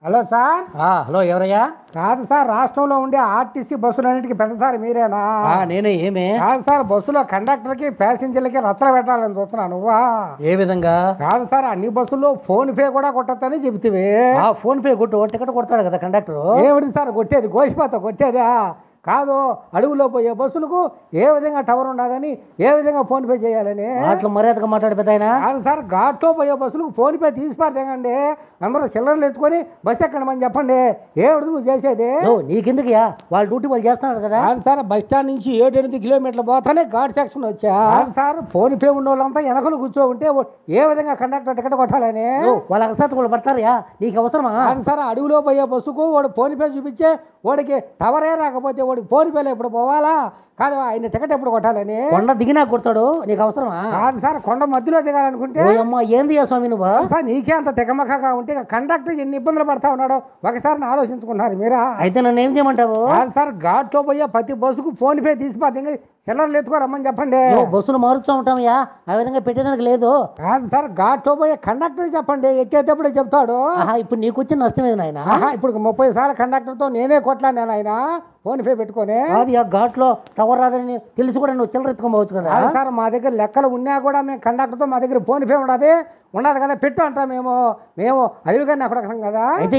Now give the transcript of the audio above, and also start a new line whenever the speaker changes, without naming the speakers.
Hello sir.
Hello ఎవరయ్యా?
కాదు sir, రాష్ట్రంలో ఉండే ఆర్టీసీ బస్సులన్నిటికీ పెద్ద సార్ మీరేనా?
నేనే. ఏమే?
కాదు సార్, బస్సులో కండక్టర్కి ప్యాసింజర్లకి రచ్చన పెట్టాలని చూస్తున్నా. నువ్వా?
ఏ విధంగా?
కాదు సార్, అన్ని బస్సుల్లో ఫోన్ పే కూడా కొట్టద్దని చెబుతీవి.
ఫోన్ పే కొట్టు, టికెట్ కొడతాడు కదా కండక్టర్.
ఏమిటి సార్ కొట్టేది? గోసిపోతా కొట్టేదా? కాదు, అడుగులో పోయే బస్సులకు ఏ విధంగా టవర్ ఉండదని, ఏ విధంగా ఫోన్ పే చేయాలని
అట్లా మర్యాదగా మాట్లాడి పెద్ద ఆయన.
కాదు సార్, ఘాట్లో పోయే బస్సులకు ఫోన్ పే తీసి పారదేగండి. అందరూ చిల్లరలు ఎత్తుకొని బస్సు ఎక్కడమని చెప్పండి. ఏమిటి నువ్వు చేసేది?
నీకెందుకుయా? వాళ్ళ డ్యూటీ వాళ్ళు చేస్తున్నారు కదా.
కాదు సార్, బస్ స్టాండ్ నుంచి 7-8 కిలోమీటర్లు పోతానే ఘాట్ సెక్షన్ వచ్చా. కాదు సార్, ఫోన్ పే ఉన్న వాళ్ళంతా వెనకలు కూర్చో ఉంటే ఏ విధంగా కండక్టర్ టికెట్ కొట్టాలని
వాళ్ళ అగసాత వాళ్ళు పడతారయా? నీకు అవసరమా?
కాదు సార్, అడుగులో పోయే బస్సుకు వాడు ఫోన్ పే చూపించే వాడికి టవరే రాకపోతే వాడికి ఫోన్ పేలో ఎప్పుడు పోవాలా? కాదు, ఆయన టికెట్ ఎప్పుడు కొట్టాలని?
కొండ దిగినా కొడతాడు. నీకు అవసరమా?
కాదు సార్, కొండ మధ్యలో దిగాలనుకుంటే
అమ్మా ఏంది స్వామి నువ్వు?
సార్, నీకే అంత తెగమకగా ఉంటే కండక్టర్ ఎన్ని ఇబ్బందులు పడతా ఉన్నాడో ఒకసారి ఆలోచించుకున్నారు మీరా?
అయితే నన్ను ఏం చేయమంటావు?
కాదు సార్, ఘాట్లో పోయే ప్రతి బస్సుకు ఫోన్ పే తీసి పాతి చిల్లర్లు ఎత్తుకోరమ్మని చెప్పండి.
బస్సులు మారుస్తూ ఉంటామయ్యా, ఆ విధంగా పెట్టేదానికి లేదు.
కాదు సార్, ఘాట్లో పోయే కండక్టర్ చెప్పండి, ఎక్కేటప్పుడే చెప్తాడు.
ఇప్పుడు నీకు వచ్చిన నష్టం ఏది నాయన?
ఇప్పుడు 30 సార్లు కండక్టర్తో నేనే కొట్లాను ఆయన ఫోన్ పే పెట్టుకొని.
అది ఆ ఘాట్లో టవర్ రాదని తెలిసి కూడా నువ్వు చిల్లర ఎత్తుకోవచ్చు కదా.
సార్, మా దగ్గర లెక్కలు ఉన్నా కూడా మేము కండక్టర్తో మా దగ్గర ఫోన్ పే ఉండదు కదా, పెట్టు అంటాం మేము అడివిగానే అక్కడ కదా.
అయితే